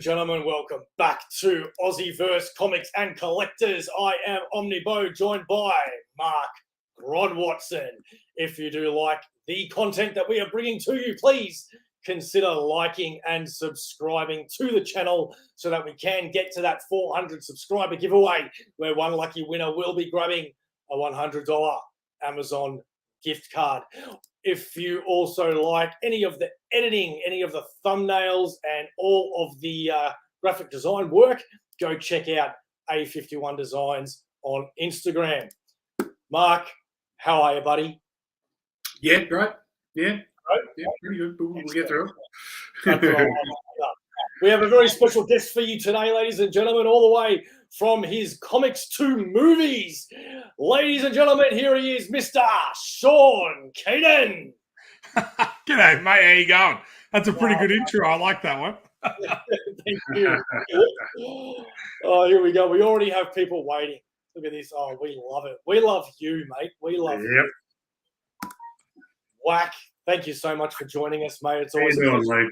gentlemen, welcome back to AussieVerse Comics and Collectors. I am OmniBeau, joined by Mark Grodd Watson. If you do like the content that we are bringing to you, please consider liking and subscribing to the channel so that we can get to that 400 subscriber giveaway, where one lucky winner will be grabbing a $100 Amazon gift card. If you also like any of the editing, any of the thumbnails, and all of the graphic design work, go check out A51 Designs on Instagram. Mark, how are you, buddy? Yeah, great. Yeah, pretty good. We'll get through it. We have a very special guest for you today, ladies and gentlemen, all the way from his comics to movies. Ladies and gentlemen, here he is, Mr. Shaun Keenan. G'day, mate. How you going? That's a pretty good intro. I like that one. Thank you. Oh, here we go. We already have people waiting. Look at this. Oh, we love it. We love you, mate. We love you. Whack. Thank you so much for joining us, mate. It's always a pleasure.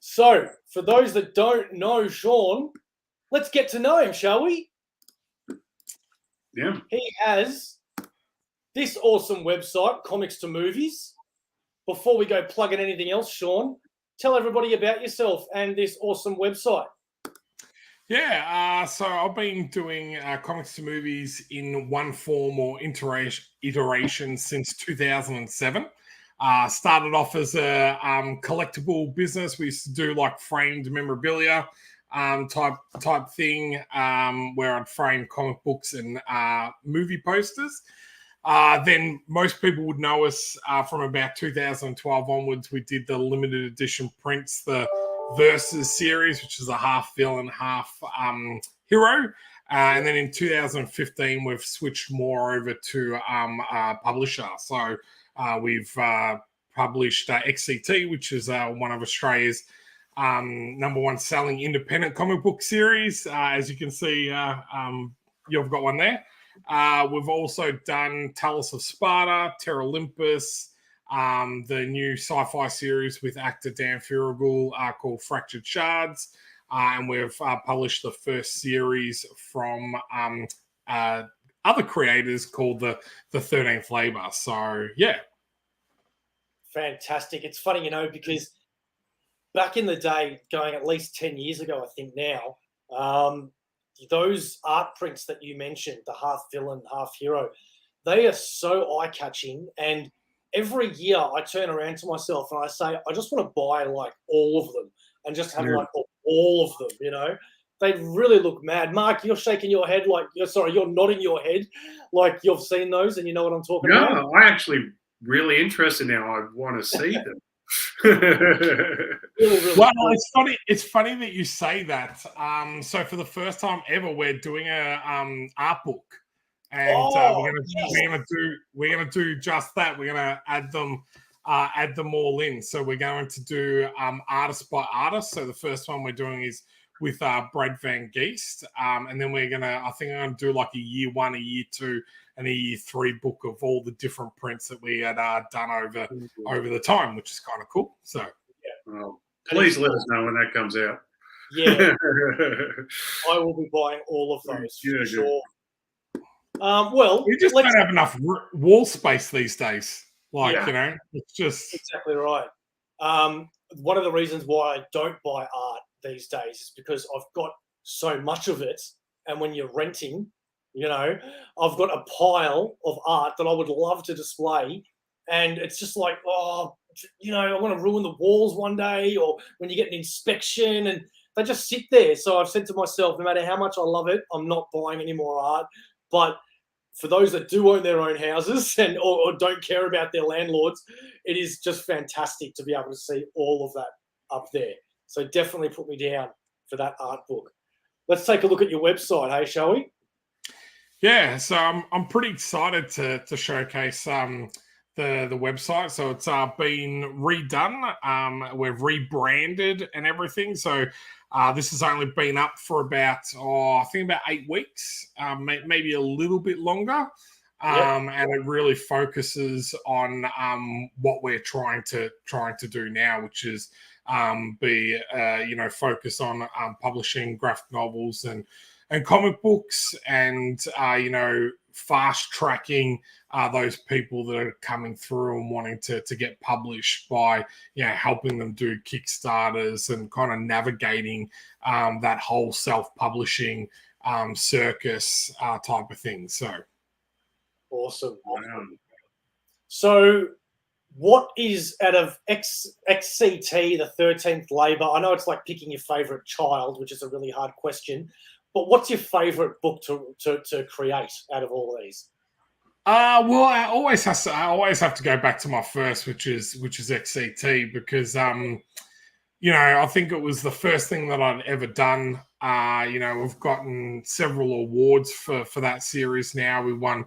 So, for those that don't know Shaun, let's get to know him, shall we? Yeah. He has this awesome website, Comics to Movies. Before we go plugging anything else, Shaun, tell everybody about yourself and this awesome website. Yeah, so I've been doing Comics to Movies in one form or iteration since 2007. Started off as a collectible business. We used to do like framed memorabilia type thing, where I'd frame comic books and movie posters. Then most people would know us from about 2012 onwards. We did the limited edition prints, the Versus series, which is a half villain, half hero. And then in 2015, we've switched more over to a publisher. So we've published XCT, which is one of Australia's #1 selling independent comic book series. As you can see, you've got one there. We've also done Talos of Sparta, Terra Olympus, the new sci-fi series with actor Dan Furugul called Fractured Shards, and we've published the first series from other creators called the 13th Labor. So, yeah. Fantastic. It's funny, because back in the day, going at least 10 years ago, I think now, those art prints that you mentioned, the half villain, half hero, they are so eye-catching. And every year I turn around to myself and I say, I just want to buy like all of them and just have like all of them, They really look mad. Mark, you're shaking your head like, you're nodding your head like you've seen those and you know what I'm talking about? No, I actually really interested now. I want to see them. Really well, cool. it's funny that you say that. So for the first time ever, we're doing a art book, and we're gonna do just that. We're gonna add them all in. So we're going to do artist by artist. So the first one we're doing is with Brad Van Geest, and then I'm gonna do like a year 1, a year 2, and a year 3 book of all the different prints that we had done over the time, which is kind of cool. So, yeah. Well, please let us know when that comes out. Yeah, I will be buying all of those for sure. Well, we just don't have enough wall space these days. It's just exactly right. One of the reasons why I don't buy art these days is because I've got so much of it, and when you're renting, I've got a pile of art that I would love to display, and it's just like, I want to ruin the walls one day, or when you get an inspection and they just sit there. So I've said to myself, no matter how much I love it, I'm not buying any more art. But for those that do own their own houses or don't care about their landlords, it is just fantastic to be able to see all of that up there. So definitely put me down for that art book. Let's take a look at your website, hey, shall we? Yeah, so I'm pretty excited to showcase the website. So it's been redone. We've rebranded and everything. So this has only been up for about 8 weeks, maybe a little bit longer. And it really focuses on what we're trying to do now, which is be focus on publishing graphic novels and comic books, and fast tracking those people that are coming through and wanting to get published by helping them do Kickstarters and kind of navigating that whole self-publishing circus type of thing. So awesome. Wow. So what is, out of XCT, the 13th Labour, I know it's like picking your favourite child, which is a really hard question, but what's your favourite book to create out of all these? Well, I always have to go back to my first, which is XCT, because I think it was the first thing that I'd ever done. We've gotten several awards for that series now. We won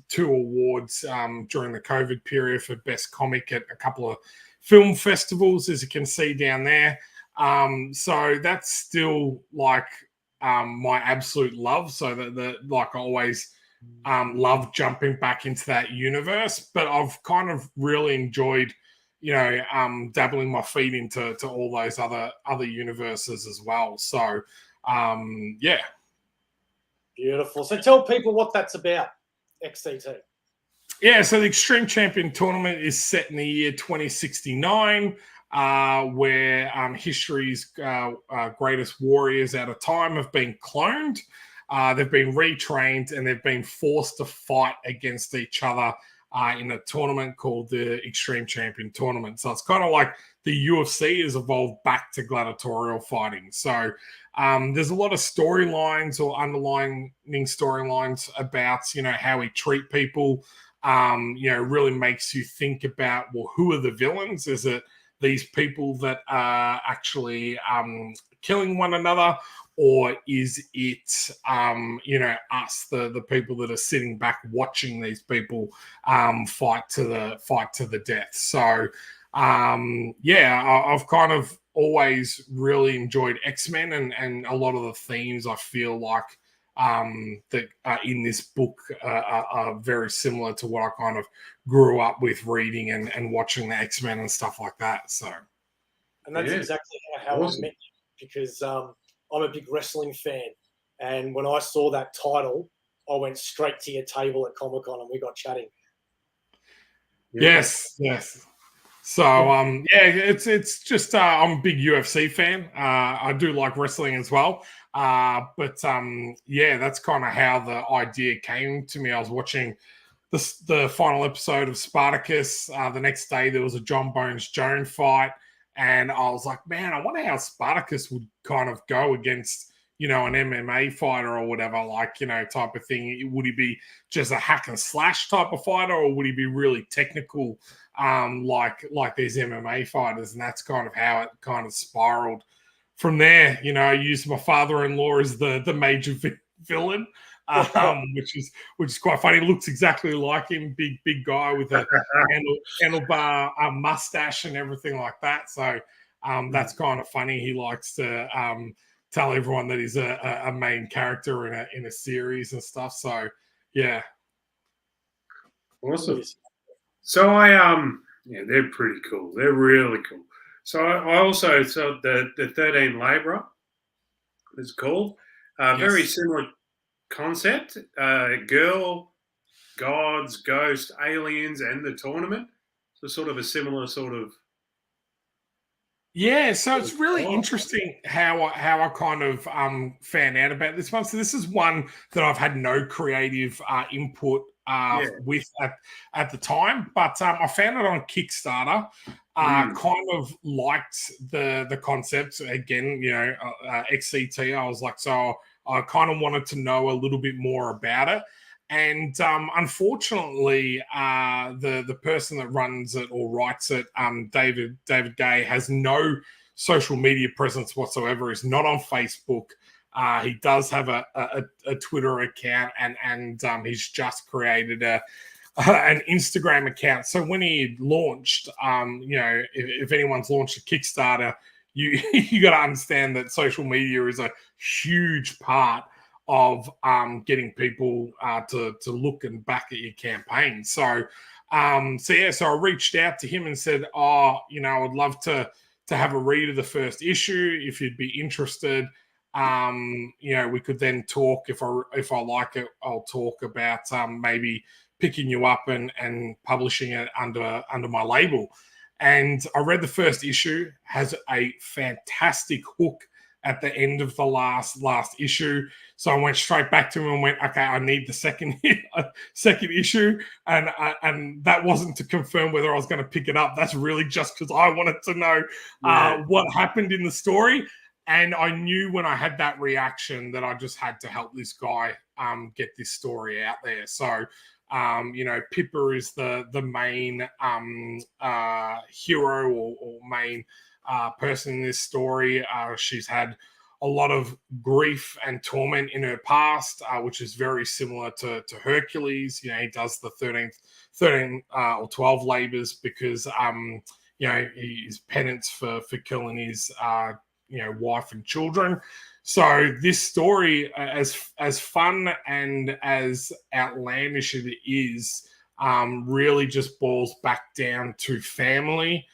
2 awards during the COVID period for best comic at a couple of film festivals, as you can see down there. So that's still like my absolute love. So that I always love jumping back into that universe, but I've kind of really enjoyed dabbling my feet into all those other universes as well. So yeah. Beautiful. So tell people what that's about, XCT. Yeah, so the Extreme Champion Tournament is set in the year 2069, where history's greatest warriors at a time have been cloned. They've been retrained and they've been forced to fight against each other in a tournament called the Extreme Champion Tournament. So it's kind of like the UFC has evolved back to gladiatorial fighting. So there's a lot of storylines or underlying storylines about, how we treat people. Really makes you think about, well, who are the villains? Is it these people that are actually killing one another? Or is it, us, the people that are sitting back watching these people fight to the death? So, I've kind of always really enjoyed X-Men, and a lot of the themes I feel like that are in this book are very similar to what I kind of grew up with reading and watching the X-Men and stuff like that. So, and that's exactly how awesome. I met you, because I'm a big wrestling fan, and when I saw that title, I went straight to your table at Comic-Con and we got chatting. Yes. So it's just I'm a big UFC fan. I do like wrestling as well. But that's kind of how the idea came to me. I was watching the final episode of Spartacus. The next day there was a John Bones Jones fight. And I was like, man, I wonder how Spartacus would kind of go against, an MMA fighter or whatever, type of thing. Would he be just a hack and slash type of fighter, or would he be really technical, like these MMA fighters? And that's kind of how it kind of spiraled from there. I used my father-in-law as the major villain. Which is quite funny. He looks exactly like him, big guy with a handlebar mustache and everything like that. So that's kind of funny. He likes to tell everyone that he's a main character in a series and stuff. So yeah, awesome. So they're pretty cool. They're really cool. So I also the 13 Labourer is called very similar concept, girl, gods, ghosts, aliens, and the tournament. So sort of a similar sort of. Yeah, so it's really interesting how I kind of found out about this one. So this is one that I've had no creative input with at the time, but I found it on Kickstarter. Kind of liked the concept. Again, XCT. I was like, so I kind of wanted to know a little bit more about it. And unfortunately, the person that runs it or writes it, David Gay, has no social media presence whatsoever. He's not on Facebook. He does have a Twitter account, and he's just created an Instagram account. So when he launched, if anyone's launched a Kickstarter, you got to understand that social media is a huge part of getting people to look and back at your campaign. So I reached out to him and said, I'd love to to have a read of the first issue if you'd be interested. We could then talk. If I like it, I'll talk about maybe picking you up and publishing it under my label. And I read the first issue, has a fantastic hook at the end of the last issue. So I went straight back to him and went, okay, I need the second issue. And that wasn't to confirm whether I was going to pick it up. That's really just because I wanted to know what happened in the story. And I knew when I had that reaction that I just had to help this guy get this story out there. So, Pippa is the main hero or main person in this story. She's had a lot of grief and torment in her past, which is very similar to Hercules. He does the 13 or 12 labors because his penance for killing his wife and children. So this story, as fun and as outlandish as it is, really just boils back down to family,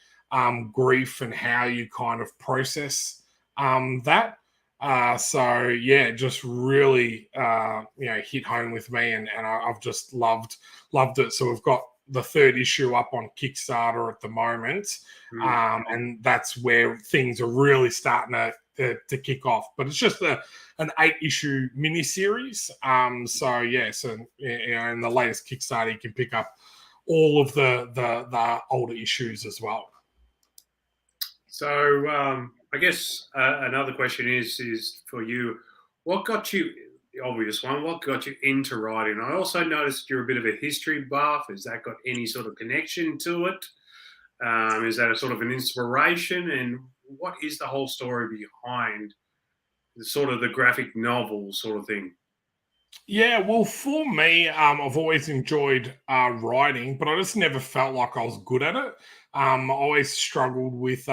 grief, and how you kind of process that. Just really hit home with me, and I've just loved it. So we've got the third issue up on Kickstarter at the moment, and that's where things are really starting to kick off. But it's just an 8-issue miniseries. In the latest Kickstarter, you can pick up all of the older issues as well. So I guess another question is for you, what got you, the obvious one, what got you into writing? I also noticed you're a bit of a history buff. Has that got any sort of connection to it? Is that a sort of an inspiration? And what is the whole story behind the sort of the graphic novel sort of thing? Yeah, well, for me, I've always enjoyed writing, but I just never felt like I was good at it. I always struggled with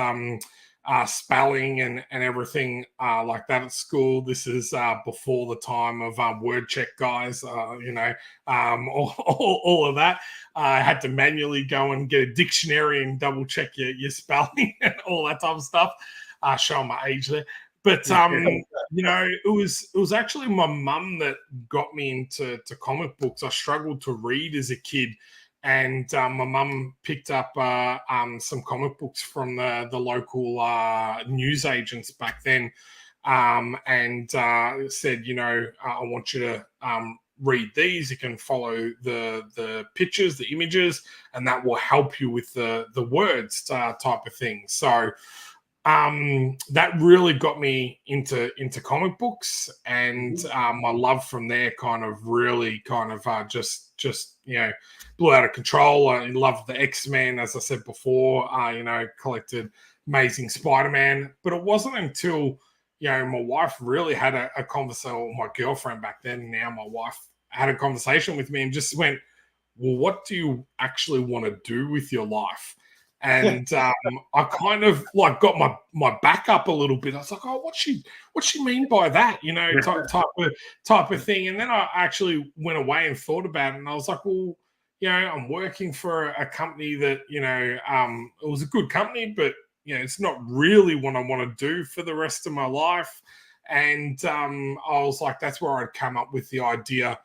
spelling and everything like that at school. This is before the time of word check guys, all of that. I had to manually go and get a dictionary and double check your spelling and all that type of stuff. Showing my age there. But it was actually my mum that got me into comic books. I struggled to read as a kid, and my mum picked up some comic books from the local news agents back then, and said, I want you to read these. You can follow the pictures, the images, and that will help you with the words type of thing. So that really got me into comic books, and my love from there just blew out of control. I loved the X-Men, as I said before. Collected Amazing Spider-Man, but it wasn't until my wife really had a conversation, or my girlfriend back then, now my wife, had a conversation with me and just went, well, what do you actually want to do with your life? And I kind of got my back up a little bit. I was like, oh, what's she mean by that? Type of thing. And then I actually went away and thought about it, and I was like, well, I'm working for a company that, it was a good company, but it's not really what I want to do for the rest of my life. And I was like, that's where I'd come up with the idea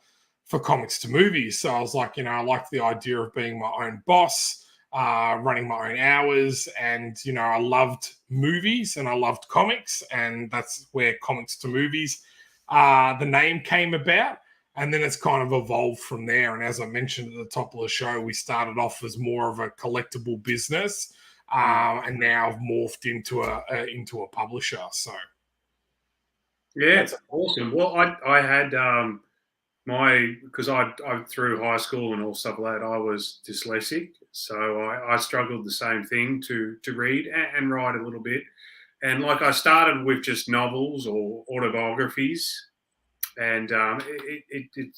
for Comics to Movies. So I was like, I like the idea of being my own boss, running my own hours, and I loved movies and I loved comics, and that's where Comics to Movies the name came about, and then it's kind of evolved from there. And as I mentioned at the top of the show, we started off as more of a collectible business, and now I've morphed into a publisher. So yeah, that's awesome. Well, I had because I through high school and all stuff like that, I was dyslexic, so I struggled the same thing to read and write a little bit. And I started with just novels or autobiographies, and it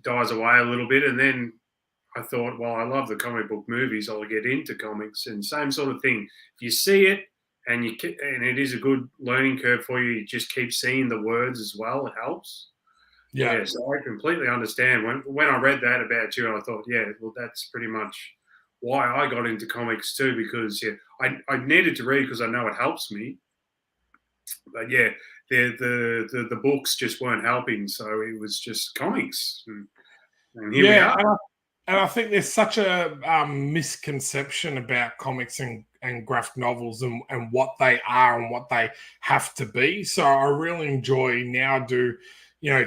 dies away a little bit. And then I thought, well, I love the comic book movies, I'll get into comics, and same sort of thing. If you see it and it is a good learning curve for you, you just keep seeing the words as well. It helps. Yeah, so I completely understand. When I read that about you, I thought, yeah, well, that's pretty much why I got into comics too, because I needed to read because I know it helps me. But yeah, the books just weren't helping, so it was just comics, and here we are. And I think there's such a misconception about comics and graphic novels and what they are and what they have to be. So I really enjoy now do,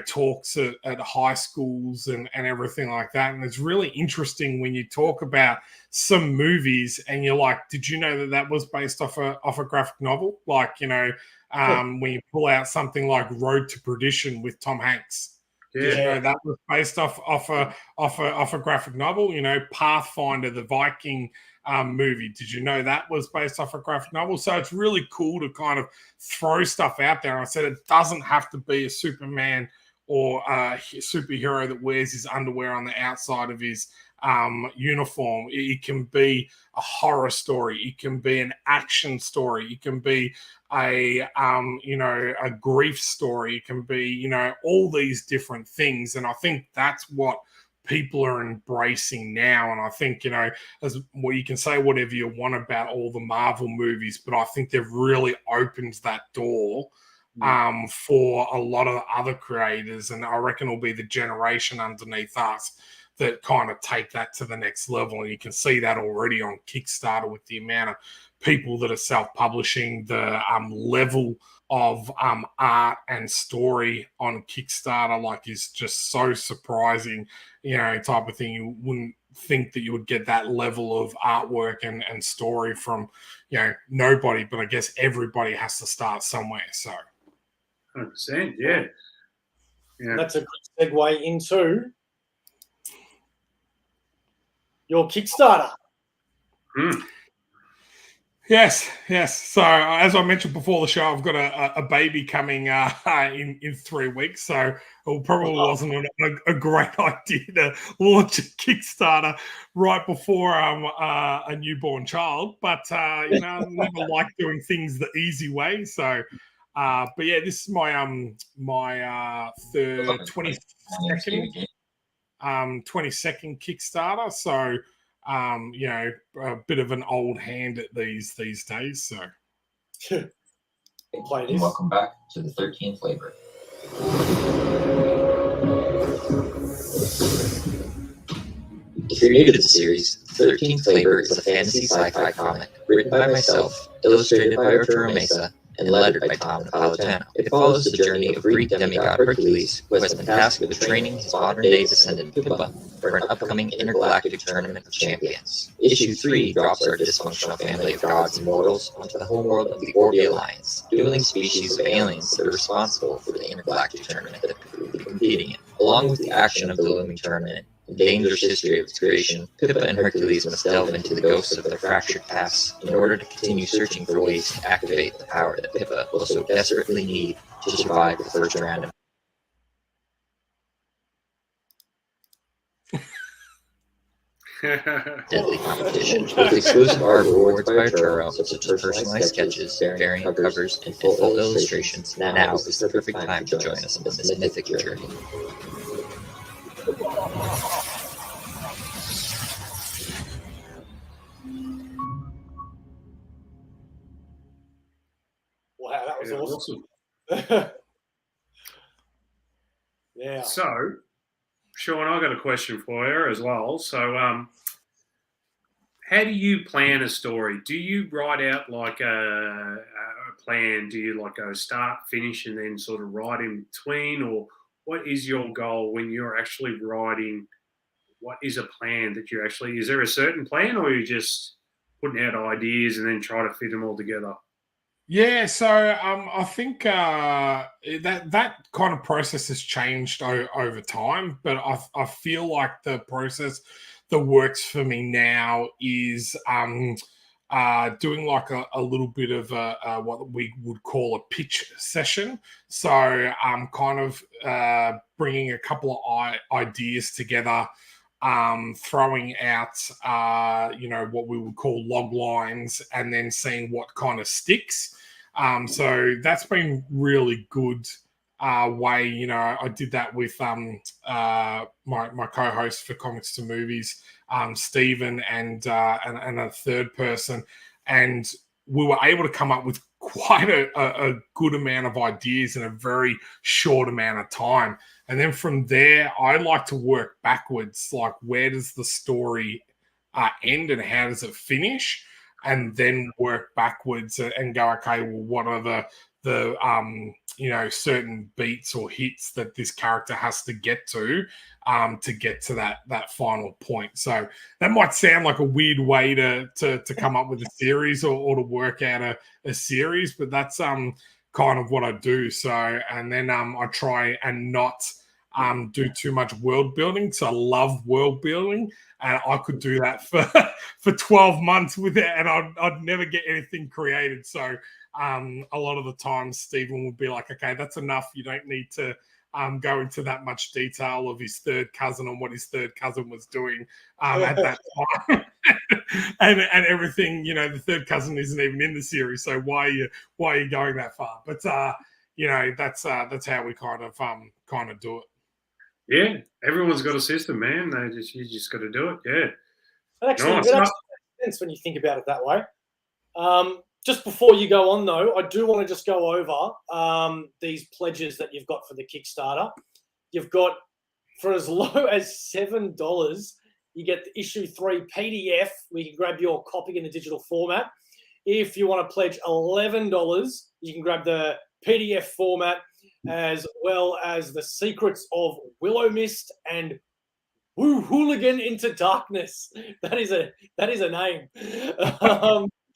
talks at high schools and everything like that. And it's really interesting when you talk about some movies and you're like, did you know that was based off a graphic novel? Like, when you pull out something like Road to Perdition with Tom Hanks. Yeah. Did you know that was based off a graphic novel? Pathfinder, the Viking movie. Did you know that was based off a graphic novel? So it's really cool to kind of throw stuff out there. And I said it doesn't have to be a Superman or a superhero that wears his underwear on the outside of his uniform. It can be a horror story. It can be an action story. It can be a grief story. It can be, all these different things. And I think that's what people are embracing now. And I think, as well, you can say whatever you want about all the Marvel movies, but I think they've really opened that door for a lot of other creators. And I reckon it'll be the generation underneath us that kind of take that to the next level. And you can see that already on Kickstarter with the amount of people that are self-publishing, the level of art and story on Kickstarter, like, is just so surprising, type of thing. You wouldn't think that you would get that level of artwork and story from, nobody, but I guess everybody has to start somewhere. So 100%, yeah. That's a good segue into your Kickstarter. Yes. So as I mentioned before the show, I've got a baby coming in 3 weeks. So it probably wasn't a great idea to launch a Kickstarter right before a newborn child. But I never like doing things the easy way. So, but yeah, this is my 22nd Kickstarter. So. A bit of an old hand at these days. So, and welcome back to the 13th flavor. If you're new to the series, 13th Flavor is a fantasy sci-fi comic written by myself, illustrated by Arturo Mesa, and lettered by Tom Napolitano. It follows the journey of Greek demigod Hercules, who has been tasked with training his modern-day descendant Pippa for an upcoming intergalactic tournament of champions. Issue 3 drops our dysfunctional family of gods and mortals onto the homeworld of the Orby Alliance, dueling species of aliens that are responsible for the intergalactic tournament that we will be competing in. Along with the action of the looming tournament, and dangerous history of its creation, Pippa and Hercules must delve into the ghosts of their fractured pasts in order to continue searching for ways to activate the power that Pippa will so desperately need to survive the first round of deadly competition, with exclusive art rewards by Arturo, such as personalized sketches, variant covers, and full illustrations. Now is the perfect time to join us in this mythic journey. Wow, that was awesome. Yeah. So, Shaun, I got a question for you as well. So, how do you plan a story? Do you write out like a plan? Do you like go start, finish, and then sort of write in between? Or what is your goal when you're actually writing? What is a plan that you actually, is there a certain plan, or are you just putting out ideas and then try to fit them all together? Yeah, so I think that kind of process has changed over time, but I feel like the process that works for me now is doing like a little bit of what we would call a pitch session. So I'm kind of bringing a couple of ideas together, throwing out what we would call log lines, and then seeing what kind of sticks. So that's been really good way. You know, I did that with my co-host for Comics to Movies, Stephen, and a third person, and we were able to come up with quite a good amount of ideas in a very short amount of time. And then from there, I like to work backwards, like where does the story end and how does it finish? And then work backwards and go, okay, well, what are the certain beats or hits that this character has to get to that final point. So that might sound like a weird way to come up with a series or to work out a series, but that's kind of what I do. So, and then I try and not do too much world building. So I love world building, and I could do that for 12 months with it, and I'd never get anything created. So a lot of the time, Stephen would be like, okay, that's enough. You don't need to go into that much detail of his third cousin and what his third cousin was doing at that time. and everything, you know, the third cousin isn't even in the series. So why are you going that far? But you know, that's how we kind of do it. Yeah, everyone's got a system, man. You just got to do it. Yeah, That actually makes sense when you think about it that way. Just before you go on, though, I do want to just go over these pledges that you've got for the Kickstarter. You've got, for as low as $7, you get the issue 3 PDF, where you can grab your copy in the digital format. If you want to pledge $11, you can grab the PDF format, as well as the Secrets of Willow Mist and Woo Hooligan into Darkness. That is a name.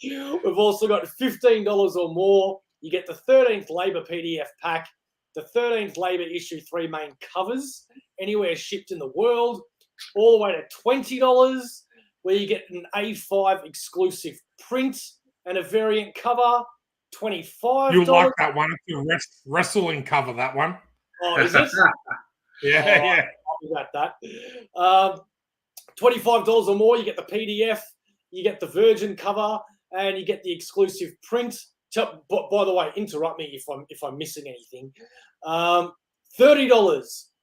We've also got $15 or more. You get the 13th Labour PDF pack, the 13th Labour issue 3 main covers, anywhere shipped in the world, all the way to $20, where you get an A5 exclusive print and a variant cover. $25. You like that one? It's a wrestling cover, that one. Oh, is it? Yeah. About that. $25 or more, you get the PDF, you get the Virgin cover, and you get the exclusive print. By the way, interrupt me if I'm missing anything. $30,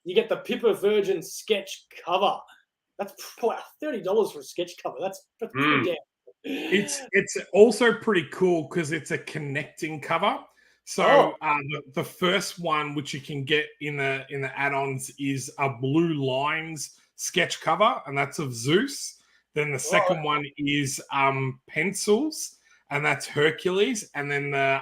you get the Pippa Virgin sketch cover. That's $30 for a sketch cover. That's pretty damn. It's also pretty cool because it's a connecting cover. So the first one, which you can get in the add-ons, is a Blue Lines sketch cover, and that's of Zeus. Then the second one is pencils, and that's Hercules. And then the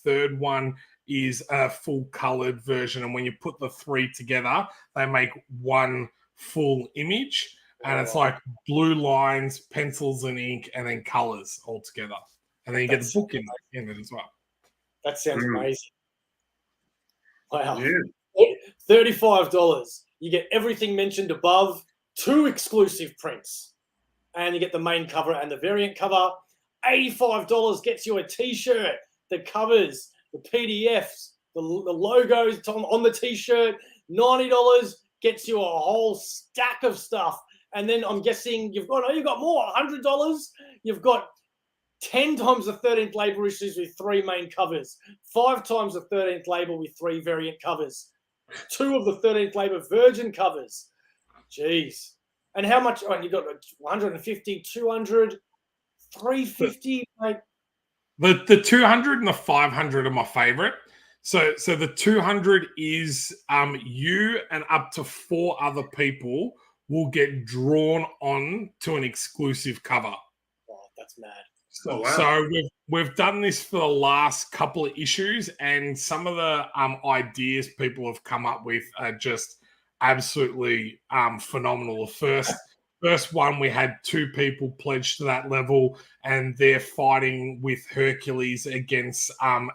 third one is a full colored version. And when you put the three together, they make one full image. And it's like blue lines, pencils and ink, and then colors all together. And then you get the book in it as well. That sounds amazing. Wow. Yeah. $35. You get everything mentioned above, 2 exclusive prints. And you get the main cover and the variant cover. $85 gets you a T-shirt, the covers, the PDFs, the logos on the T-shirt. $90 gets you a whole stack of stuff. And then I'm guessing you've got more, $100. You've got 10 times the 13th Labour issues with 3 main covers, 5 times the 13th Labour with 3 variant covers, 2 of the 13th Labour Virgin covers. Jeez. And how much? Oh, you got 150, 200, 350. Like the 200 and the 500 are my favorite. So the 200 is you and up to 4 other people will get drawn on to an exclusive cover. Oh, that's mad. So we've done this for the last couple of issues, and some of the ideas people have come up with are just absolutely phenomenal. The first one, we had 2 people pledged to that level, and they're fighting with Hercules against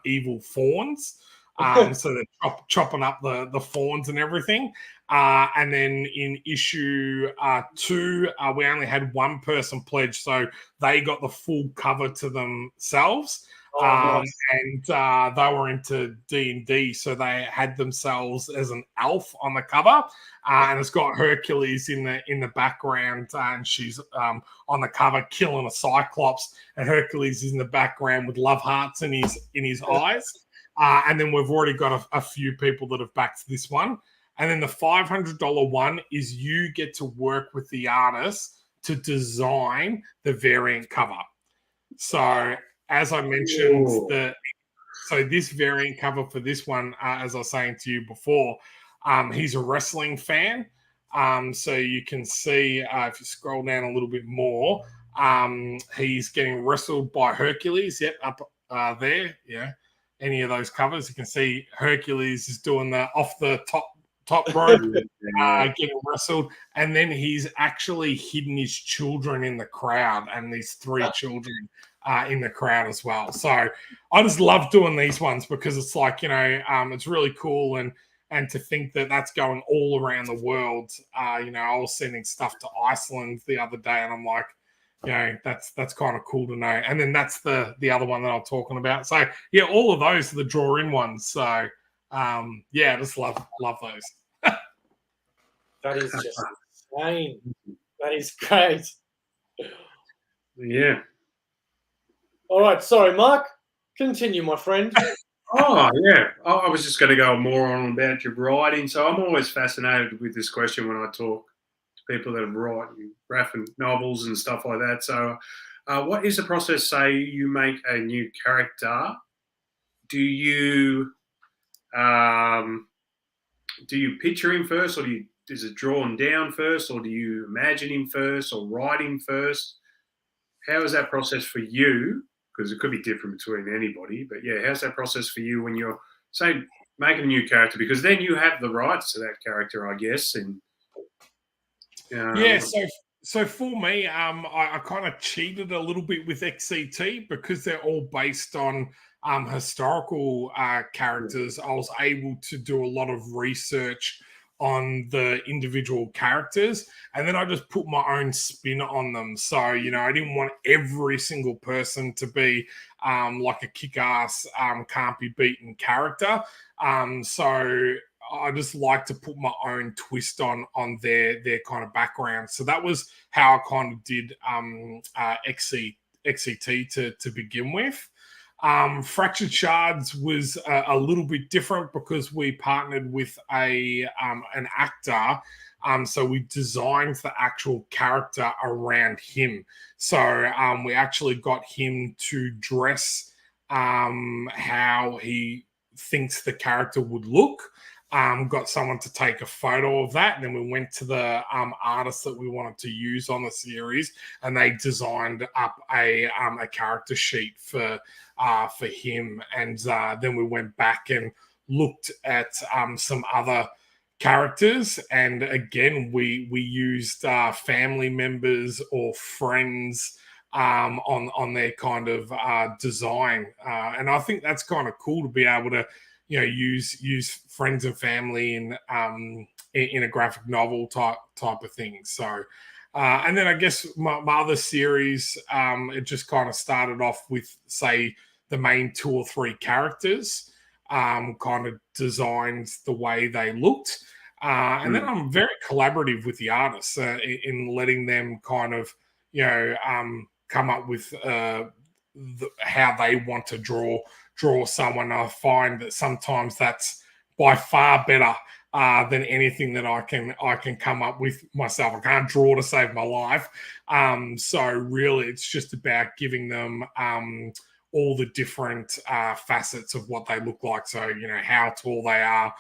evil fawns. So they're chopping up the fawns and everything. And then in issue 2, we only had 1 person pledge, so they got the full cover to themselves. Nice. And they were into D&D, so they had themselves as an elf on the cover, and it's got Hercules in the background, and she's on the cover killing a cyclops, and Hercules is in the background with love hearts in his eyes. And then we've already got a few people that have backed this one. And then the $500 one is you get to work with the artist to design the variant cover. So as I mentioned, so this variant cover for this one, as I was saying to you before, he's a wrestling fan. So you can see if you scroll down a little bit more, he's getting wrestled by Hercules. Yep, up there. Yeah, any of those covers, you can see Hercules is doing the off the top rope, getting wrestled, and then he's actually hidden his children in the crowd, and these 3 children in the crowd as well. So I just love doing these ones because it's like, it's really cool, and to think that that's going all around the world. I was sending stuff to Iceland the other day, and I'm like, that's kind of cool to know. And then that's the other one that I'm talking about. So yeah, all of those are the draw-in ones. So I just love those. That is just insane. That is great. Yeah. All right, sorry, Mark. Continue, my friend. Oh, yeah. I was just going to go more on about your writing. So I'm always fascinated with this question when I talk to people that are writing graphic novels and stuff like that. So what is the process, say you make a new character? Do you picture him first, or is it drawn down first, or do you imagine him first or write him first? How is that process for you? Because it could be different between anybody, but yeah, how's that process for you when you're, say, making a new character? Because then you have the rights to that character, I guess. And so for me, I kind of cheated a little bit with XCT because they're all based on historical characters. I was able to do a lot of research on the individual characters, and then I just put my own spin on them. So, I didn't want every single person to be like a kick-ass, can't be beaten character. So I just like to put my own twist on their kind of background. So that was how I kind of did XCT to begin with. Fractured Shards was a little bit different because we partnered with an actor. So we designed the actual character around him. So we actually got him to dress how he thinks the character would look. Got someone to take a photo of that, and then we went to the artist that we wanted to use on the series, and they designed up a character sheet for him. And then we went back and looked at some other characters, and again we used family members or friends on their kind of design, and I think that's kind of cool to be able to use friends and family in a graphic novel type of thing. So and then I guess my other series, it just kind of started off with, say, the main 2 or 3 characters, kind of designed the way they looked, and then I'm very collaborative with the artists in letting them kind of come up with how they want to draw someone. I find that sometimes that's by far better than anything that I can come up with myself. I can't draw to save my life. So really it's just about giving them all the different facets of what they look like. So, how tall they are,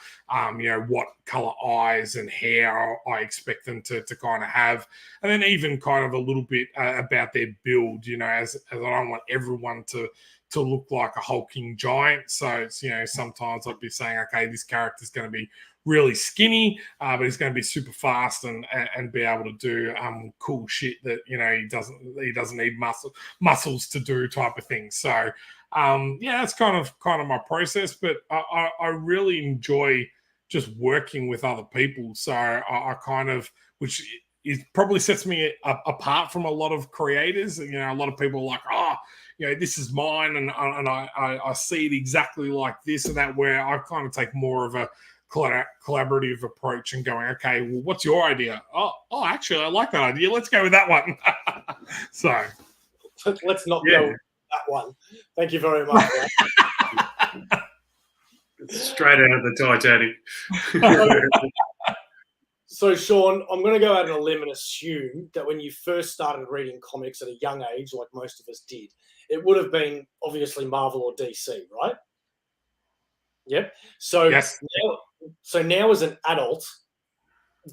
what color eyes and hair I expect them to kind of have. And then even kind of a little bit about their build, as I don't want everyone to look like a hulking giant. So it's, sometimes I'd be saying, okay, this character's going to be really skinny, but he's going to be super fast and be able to do cool shit that he doesn't need muscles to do type of thing. So that's kind of my process. But I really enjoy just working with other people. So I kind of, which it probably sets me apart from a lot of creators. A lot of people are like, this is mine, and I see it exactly like this and that, where I kind of take more of a collaborative approach and going, okay, well, what's your idea? Oh, actually, I like that idea. Let's go with that one. So let's not go with that one. Thank you very much. Straight out of the Titanic. So, Shaun, I'm going to go out on a limb and assume that when you first started reading comics at a young age, like most of us did, it would have been obviously Marvel or DC, right? Yep. So, Yes. now as an adult,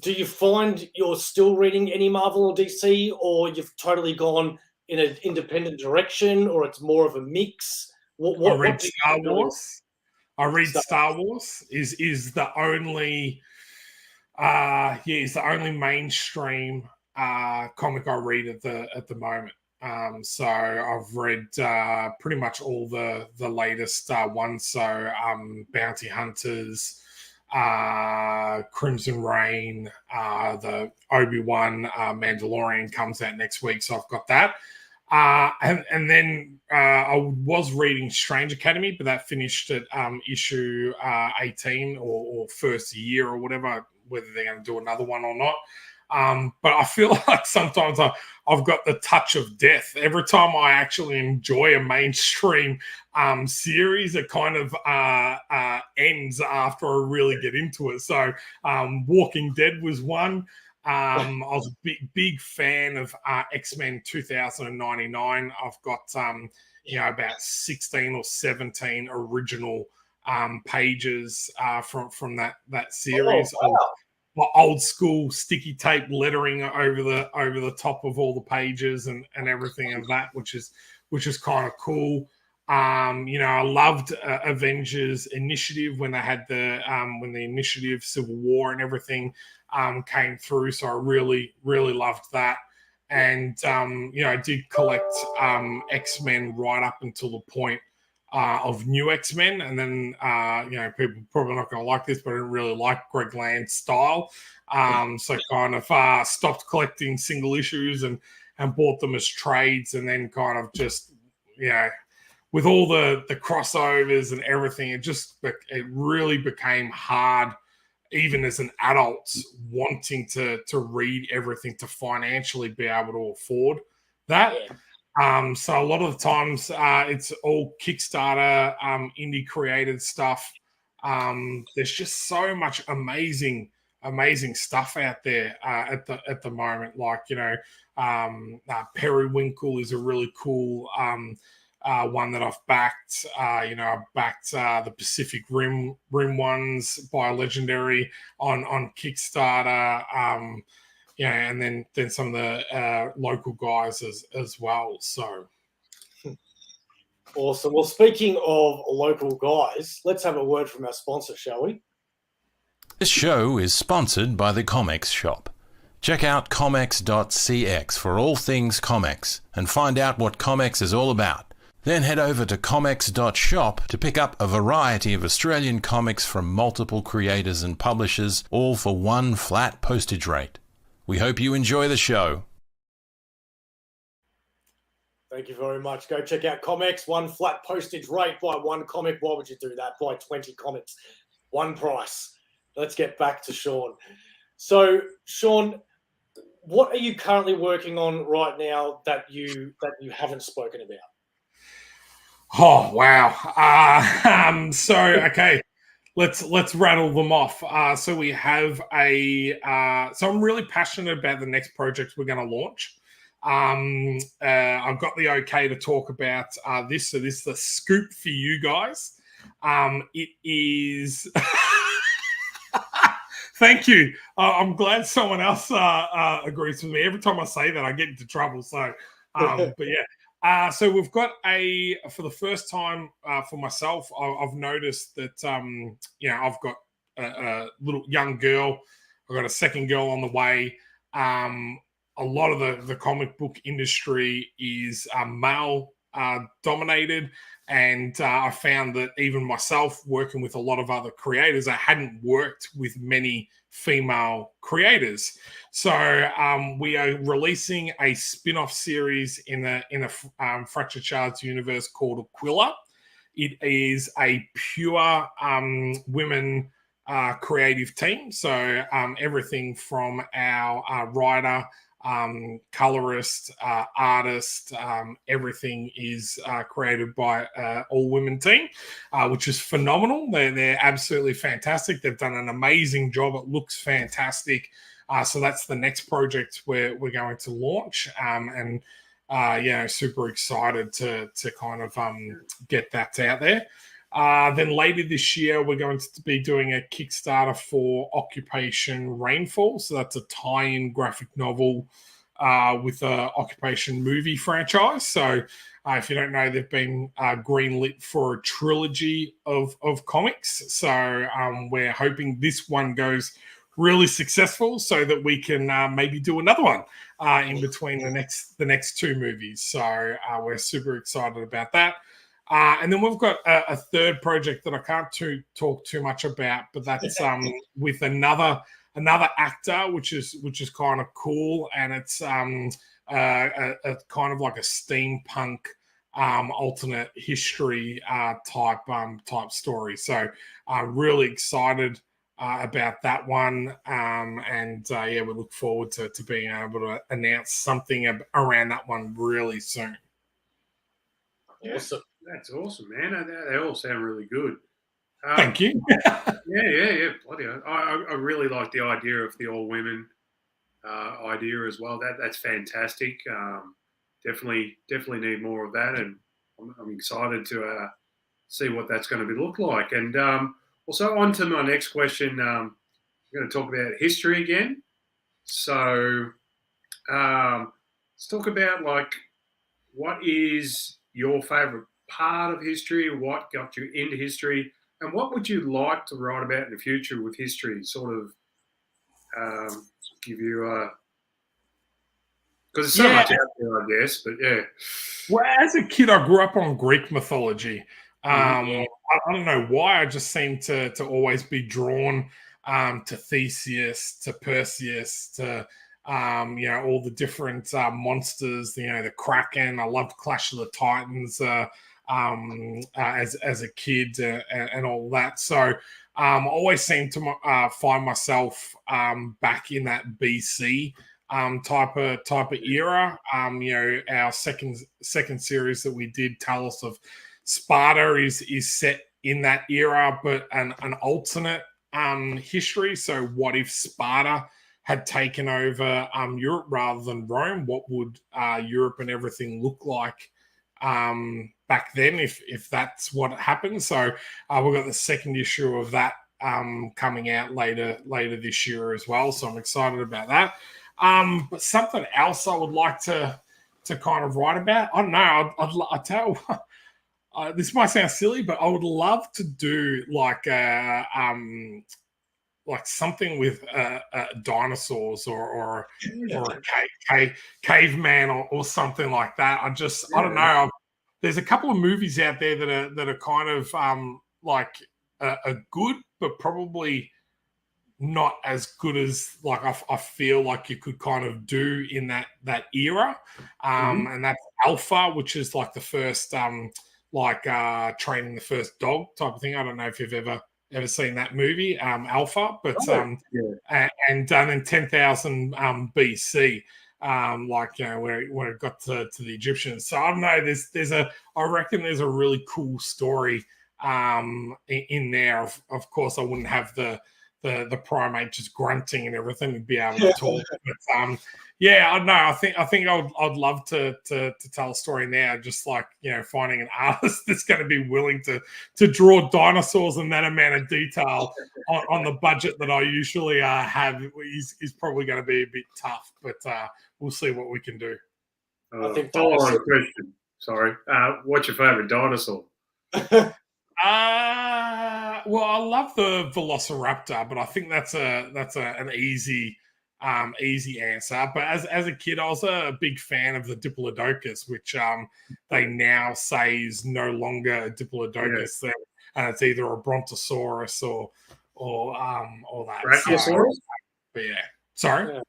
do you find you're still reading any Marvel or DC, or you've totally gone in an independent direction, or it's more of a mix? I read Star Wars. I read Star Wars. Is the only it's the only mainstream comic I read at the moment. So I've read pretty much all the latest ones. So Bounty Hunters, Crimson Reign, the Obi-Wan Mandalorian comes out next week, so I've got that. And then I was reading Strange Academy, but that finished at issue 18 or first year or whatever, whether they're going to do another one or not. But I feel like sometimes I've got the touch of death. Every time I actually enjoy a mainstream series, it kind of ends after I really get into it. So Walking Dead was one. I was a big fan of X-Men 2099. I've got about 16 or 17 original pages from that series. Oh, wow. Old school sticky tape lettering over the top of all the pages and everything of that, which is kind of cool. I loved Avengers Initiative when they had the Initiative Civil War and everything came through. So I really loved that. And I did collect X-Men right up until the point of New X-Men, and then people probably not going to like this, but I didn't really like Greg Land's style, so kind of stopped collecting single issues and bought them as trades, and then kind of just with all the crossovers and everything, it really became hard, even as an adult, wanting to read everything to financially be able to afford that. So a lot of the times it's all Kickstarter, indie created stuff. There's just so much amazing stuff out there at the moment. Like Periwinkle is a really cool one that I've backed. I backed the Pacific Rim ones by Legendary on Kickstarter. And then some of the local guys as well. So awesome. Well, speaking of local guys, let's have a word from our sponsor, shall we? This show is sponsored by the Comx shop. Check out comx.cx for all things Comx and find out what Comx is all about. Then head over to comx.shop to pick up a variety of Australian comics from multiple creators and publishers, all for one flat postage rate. We hope you enjoy the show. Thank you very much. Go check out Comx. One flat postage rate. Buy one comic. Why would you do that? Buy 20 comics. One price. Let's get back to Shaun. So, Shaun, what are you currently working on right now that you haven't spoken about? Oh, wow. Okay. Let's rattle them off. So we have so I'm really passionate about the next project we're going to launch. I've got the okay to talk about this. So this is the scoop for you guys. It is. Thank you. I'm glad someone else agrees with me. Every time I say that, I get into trouble. So, but yeah. So we've got for the first time for myself, I've noticed that, I've got a little young girl. I've got a second girl on the way. A lot of the comic book industry is male dominated. And I found that even myself working with a lot of other creators, I hadn't worked with many female creators. So we are releasing a spin-off series in a Fracture Shards universe called Aquila. It is a pure women creative team. So everything from our writer, colorist, artist. Everything is created by all-women team, which is phenomenal. They're absolutely fantastic. They've done an amazing job. It looks fantastic. So that's the next project we're going to launch, and super excited to kind of get that out there. Then later this year, we're going to be doing a Kickstarter for Occupation Rainfall. So that's a tie-in graphic novel with a Occupation movie franchise. So if you don't know, they've been greenlit for a trilogy of comics. So we're hoping this one goes really successful so that we can maybe do another one in between the next two movies. So we're super excited about that. And then we've got a third project that I can't talk too much about, but that's with another actor, which is kind of cool, and it's a kind of like a steampunk alternate history type story. So I'm really excited about that one, and we look forward to being able to announce something around that one really soon. Awesome. That's awesome, man. They all sound really good. Thank you. Yeah. Bloody hell. I really like the idea of the all women idea as well. That's fantastic. Definitely need more of that, and I'm excited to see what that's going to look like. And also on to my next question. I'm going to talk about history again. So let's talk about what is your favourite part of history, what got you into history, and what would you like to write about in the future with history? Sort of give you because there's so much out there, I guess. But yeah. Well, as a kid, I grew up on Greek mythology. I don't know why. I just seem to always be drawn to Theseus, to Perseus, to all the different monsters. The Kraken. I loved Clash of the Titans as a kid and all that. So I always seem to find myself back in that BC type of era. Our second series that we did, Talos of Sparta, is set in that era, but an alternate history. So what if Sparta had taken over Europe rather than Rome? What would Europe and everything look like back then if that's what happened? So we've got the second issue of that coming out later this year as well. So I'm excited about that. But something else I would like to kind of write about, I don't know, I'd tell this might sound silly, but I would love to do like something with dinosaurs or a caveman or something like that. I don't know. There's a couple of movies out there that are kind of are good, but probably not as good as I feel like you could kind of do in that era. And that's Alpha, which is like the first training the first dog type of thing. I don't know if you've ever seen that movie, Alpha, but and done in 10,000 BC, where it got to the Egyptians. So I don't know. I reckon there's a really cool story in there. Of course, I wouldn't have the primate just grunting and everything to be able to talk. But I don't know. I think I'd love to tell a story now, just finding an artist that's going to be willing to draw dinosaurs in that amount of detail on the budget that I usually have is probably going to be a bit tough, but we'll see what we can do. I think follow-on question. Sorry. What's your favorite dinosaur? Well, I love the Velociraptor, but I think that's an easy answer. But as a kid, I was a big fan of the Diplodocus, which they now say is no longer a Diplodocus, and it's either a Brontosaurus or that. Brachiosaurus? Sorry.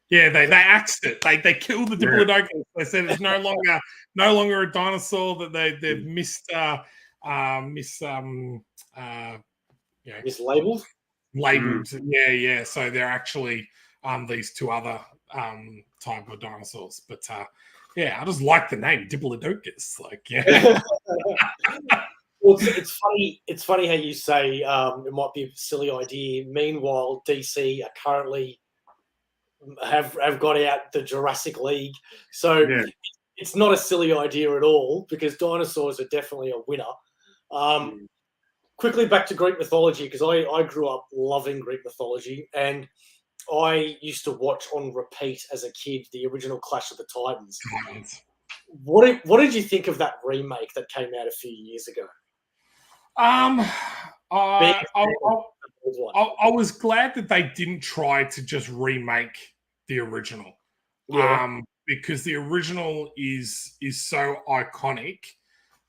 Yeah, they axed it. They killed the Diplodocus. They said it's no longer a dinosaur. That they've mislabeled. Labeled. Yeah. So they're actually these two other type of dinosaurs. But yeah, I just like the name Diplodocus. Like, yeah. Well, it's funny. It's funny how you say it might be a silly idea. Meanwhile, DC are currently have got out the Jurassic League, so it's not a silly idea at all because dinosaurs are definitely a winner. Quickly back to Greek mythology because I grew up loving Greek mythology and I used to watch on repeat as a kid the original Clash of the Titans. What did you think of that remake that came out a few years ago? I was glad that they didn't try to just remake the original. Because the original is so iconic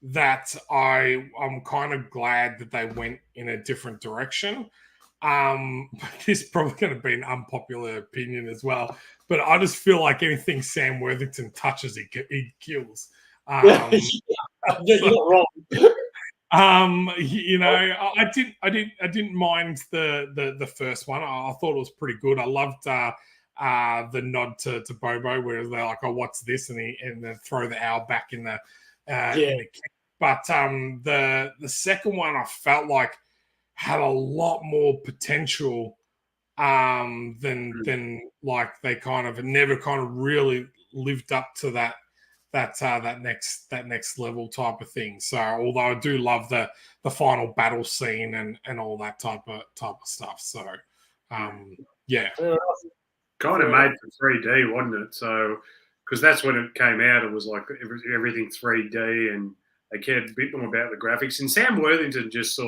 that I'm kind of glad that they went in a different direction. This is probably going to be an unpopular opinion as well, but I just feel like anything Sam Worthington touches, he kills. You're not wrong. You know, I didn't mind the first one. I thought it was pretty good. I loved the nod to Bobo, where they're like, "Oh, what's this?" and then throw the owl back in the kick. But the second one I felt like had a lot more potential than like they kind of never kind of really lived up to that next level type of thing. So although I do love the final battle scene and all that type of stuff. So yeah. Kind of made for 3D, wasn't it? So because that's when it came out, it was like everything 3D and they cared a bit more about the graphics. And Sam Worthington just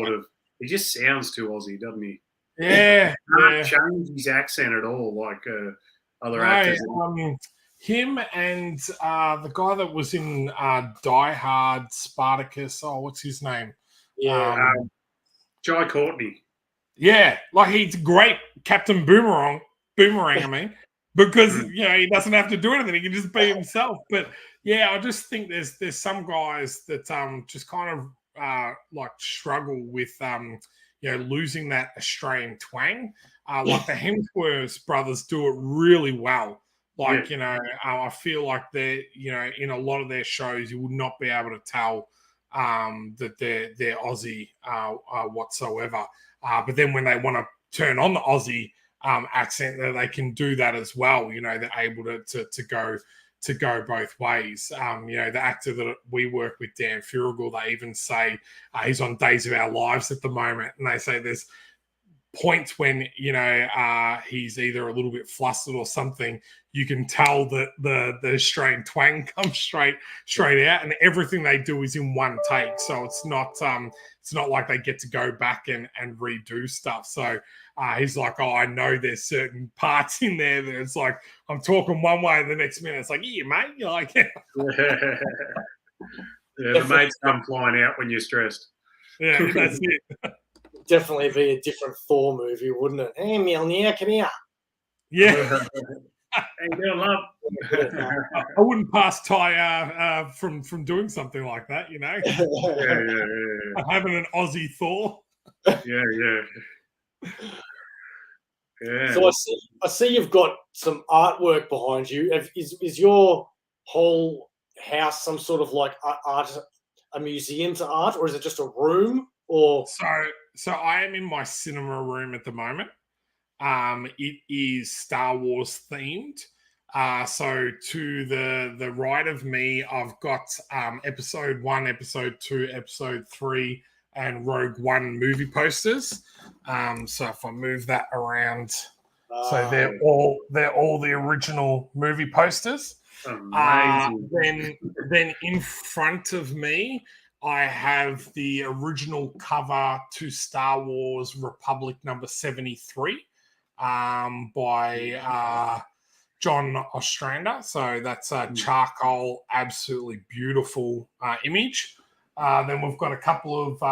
he just sounds too Aussie, doesn't he? Yeah. Can't change his accent at all like other actors. Him and the guy that was in Die Hard, Spartacus. Oh, what's his name? Jai Courtney. Yeah, like he's great, Captain Boomerang. I mean, because he doesn't have to do anything; he can just be himself. But yeah, I just think there's some guys that just kind of like struggle with losing that Australian twang. Like the Hemsworth brothers do it really well. Like, I feel like they're, in a lot of their shows, you would not be able to tell that they're Aussie whatsoever. But then when they want to turn on the Aussie accent, they can do that as well. They're able to go both ways. The actor that we work with, Dan Furigal, they even say he's on Days of Our Lives at the moment. And they say there's points when he's either a little bit flustered or something, you can tell that the Australian twang comes straight out, and everything they do is in one take, so it's not like they get to go back and redo stuff. So he's like, oh, I know there's certain parts in there that it's like I'm talking one way and the next minute it's like, yeah, mate, you're like the mates come flying out when you're stressed. Yeah, that's it. Definitely be a different Thor movie, wouldn't it? Hey, Mjolnir, come here. Yeah. Hey, girl, love. I wouldn't pass Ty from doing something like that, Yeah. Having an Aussie Thor. Yeah. So I see you've got some artwork behind you. Is your whole house some sort of like art, a museum to art, or is it just a room? Or So I am in my cinema room at the moment. It is Star Wars themed. So to the right of me, I've got episode 1, episode 2, episode 3, and Rogue One movie posters. So if I move that around, so they're all the original movie posters. Amazing. Then in front of me, I have the original cover to Star Wars Republic number 73 by John Ostrander. So that's a charcoal, absolutely beautiful image. Then we've got a couple of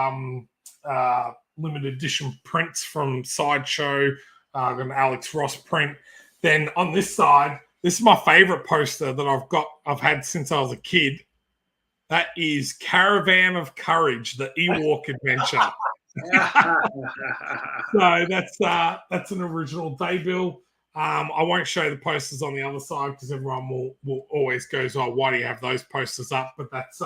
limited edition prints from Sideshow, an Alex Ross print. Then on this side, this is my favorite poster that I've had since I was a kid. That is Caravan of Courage, the Ewok adventure. So that's an original daybill. I won't show the posters on the other side because everyone will always goes, "Oh, why do you have those posters up?" But that's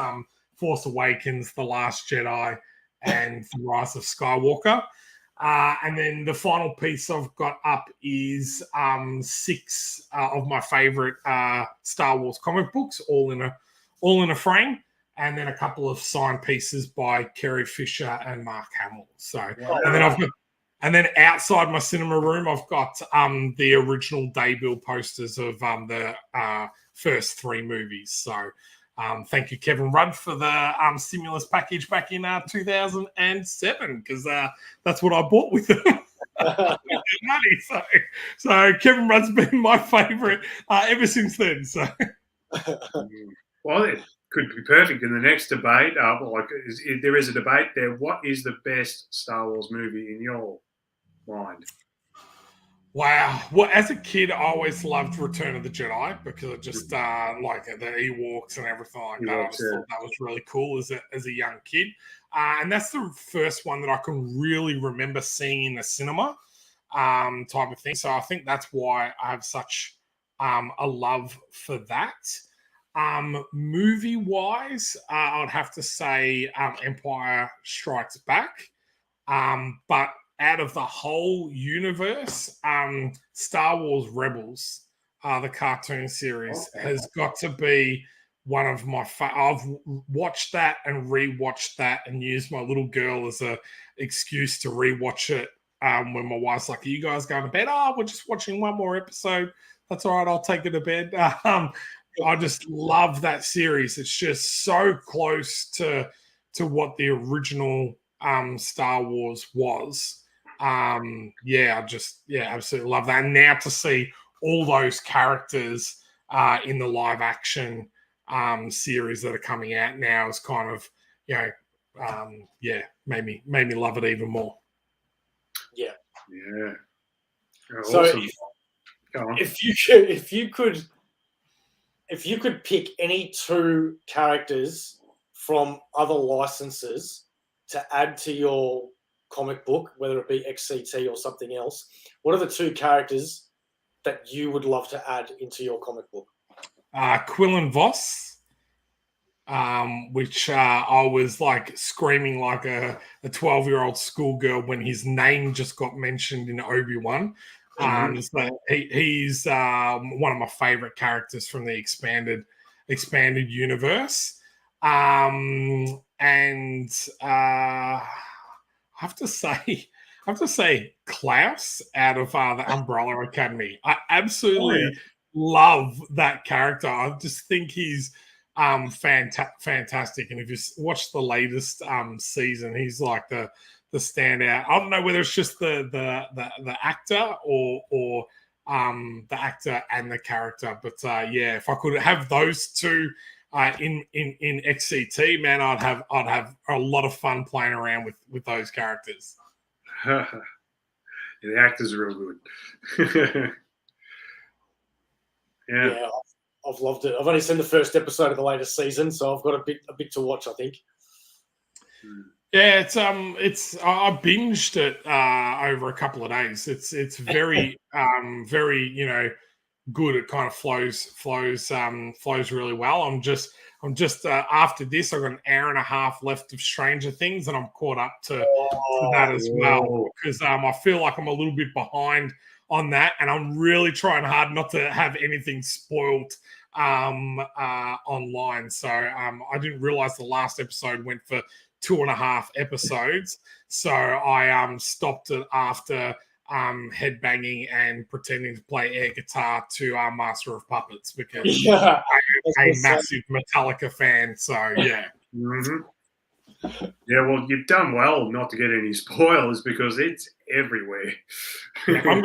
Force Awakens, The Last Jedi, and The Rise of Skywalker. And then the final piece I've got up is 6 of my favorite Star Wars comic books, all in a frame, and then a couple of signed pieces by Carrie Fisher and Mark Hamill. So, and then outside my cinema room, I've got the original debut posters of the first 3 movies. So, thank you, Kevin Rudd, for the stimulus package back in 2007, because that's what I bought with them. Money. So Kevin Rudd's been my favourite ever since then. So, well, it could be perfect in the next debate. There is a debate there. What is the best Star Wars movie in your mind? Wow. Well, as a kid, I always loved Return of the Jedi because I just like the Ewoks and everything like that. I just thought that was really cool as a young kid. And that's the first one that I can really remember seeing in the cinema type of thing. So I think that's why I have such a love for that. Movie-wise, I'd have to say Empire Strikes Back. But out of the whole universe, Star Wars Rebels, the cartoon series, has got to be one of my I've watched that and rewatched that and used my little girl as a excuse to rewatch it when my wife's like, "Are you guys going to bed?" "Oh, we're just watching one more episode." "That's all right, I'll take it to bed." I just love that series. It's just so close to what the original Star Wars was. I absolutely love that. And now to see all those characters in the live action series that are coming out now is kind of, made me love it even more. Yeah. So awesome. If you could pick any 2 characters from other licenses to add to your comic book, whether it be XCT or something else, what are the 2 characters that you would love to add into your comic book? Quillen Voss, which I was like screaming like a 12-year-old schoolgirl when his name just got mentioned in Obi-Wan. So he's one of my favorite characters from the expanded universe. And I have to say Klaus out of the Umbrella Academy. I absolutely love that character. I just think he's fantastic. And if you watch the latest season, he's like the standout. I don't know whether it's just the actor or the actor and the character, but if I could have those 2 in XCT, man, I'd have a lot of fun playing around with those characters. The actors are real good. Yeah, I've loved it. I've only seen the first episode of the latest season, so I've got a bit to watch, I think. Yeah, it's I binged it over a couple of days. It's very very good. It kind of flows really well. I'm just after this, I've got an hour and a half left of Stranger Things, and I'm caught up to that as well, because I feel like I'm a little bit behind on that, and I'm really trying hard not to have anything spoiled online. So I didn't realize the last episode went for 2.5 episodes, so I stopped it after headbanging and pretending to play air guitar to Master of Puppets, because I'm a massive Metallica fan. So yeah. Yeah, well, you've done well not to get any spoilers, because it's everywhere. I'm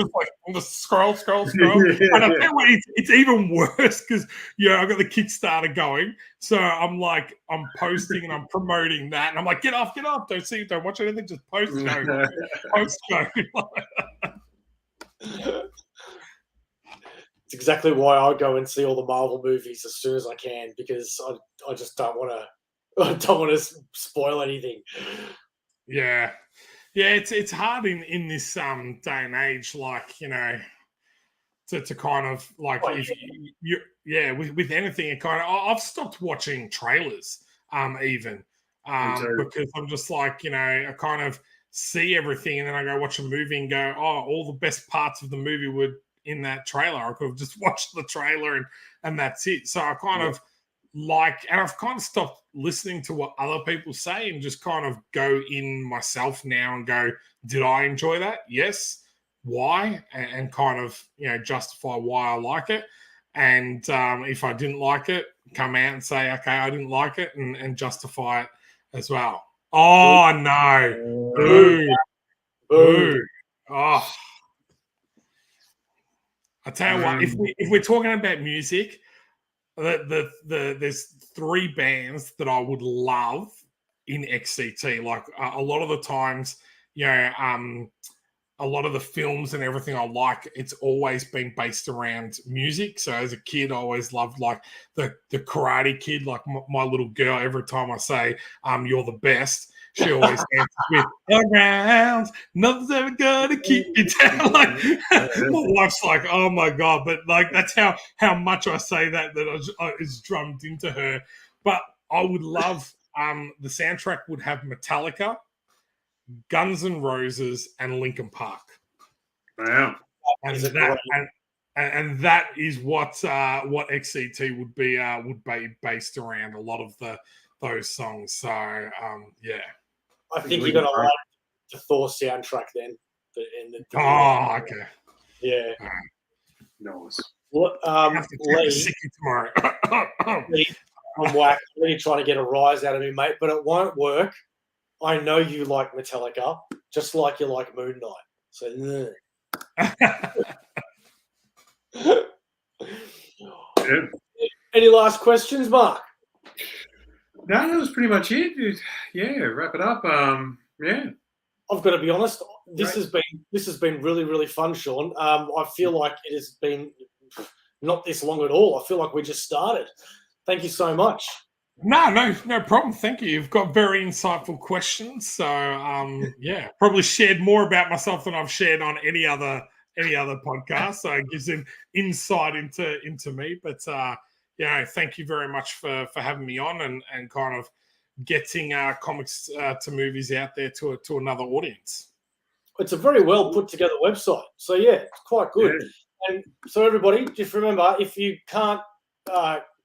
just scroll. And I tell you what, it's even worse because I've got the Kickstarter going, so I'm posting and I'm promoting that, and I'm like, get off, don't watch anything, just post go. It's exactly why I go and see all the Marvel movies as soon as I can, because I just don't want to spoil anything. Yeah, it's hard in this day and age. Like, to kind of like if with anything, it kind of I've stopped watching trailers even because I'm just like, you know, I kind of see everything and then I go watch a movie and go, oh, all the best parts of the movie were in that trailer. I could have just watched the trailer and that's it. So I kind of like, and I've kind of stopped listening to what other people say and just kind of go in myself now and go, did I enjoy that? Yes. Why? And kind of, you know, justify why I like it. And if I didn't like it, come out and say, okay, I didn't like it and justify it as well. Oh, no. Boo. Boo. Oh. I tell you what, if we're talking about music, there's 3 bands that I would love in XCT. Like a lot of the times, you know, a lot of the films and everything I like, it's always been based around music. So as a kid, I always loved like the Karate Kid, like my little girl. Every time I say, you're the best, she always answers with around, nothing's ever gonna keep you down. Like my wife's like, oh my God, but like that's how much I say that is drummed into her. But I would love the soundtrack would have Metallica, Guns N' Roses, and Linkin Park. Wow. And that is what XCT would be based around, a lot of those songs. So yeah. I think you're gonna like the Thor soundtrack then. Okay. Yeah. Nice. What Lee, tomorrow. I'm whack. Really trying to get a rise out of me, mate, but it won't work. I know you like Metallica, just like you like Moon Knight. So, Any last questions, Mark? No, that was pretty much it. Yeah, wrap it up. Yeah. I've got to be honest. This has been really, really fun, Shaun. I feel like it has been not this long at all. I feel like we just started. Thank you so much. No problem. Thank you. You've got very insightful questions. So, probably shared more about myself than I've shared on any other podcast. So it gives an insight into me. But thank you very much for having me on and kind of getting comics to movies out there to another audience. It's a very well put together website. So yeah, it's quite good. Yeah. And so everybody, just remember, if you can't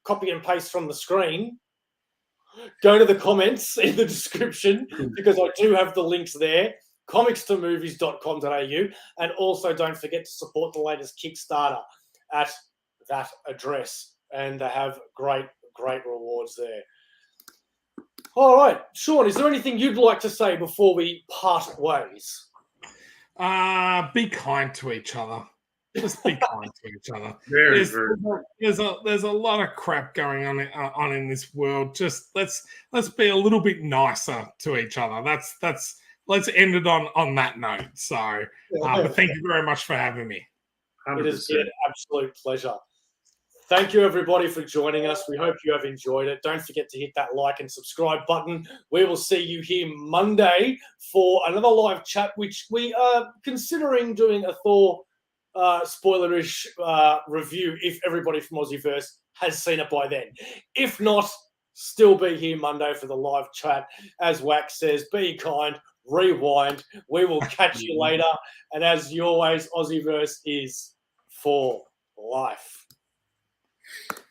copy and paste from the screen, go to the comments in the description because I do have the links there, comics2movies.com.au, and also don't forget to support the latest Kickstarter at that address, and they have great rewards there. All right, Shaun, is there anything you'd like to say before we part ways? Be kind to each other. Just be kind to each other. There's a lot of crap going on in this world. Just let's be a little bit nicer to each other. Let's end it on that note. So, but thank you very much for having me. 100%. It has been an absolute pleasure. Thank you, everybody, for joining us. We hope you have enjoyed it. Don't forget to hit that like and subscribe button. We will see you here Monday for another live chat, which we are considering doing a Thor spoilerish review if everybody from AussieVerse has seen it by then. If not, still be here Monday for the live chat. As Wax says, be kind, rewind. We will catch you later. And as always, AussieVerse is for life.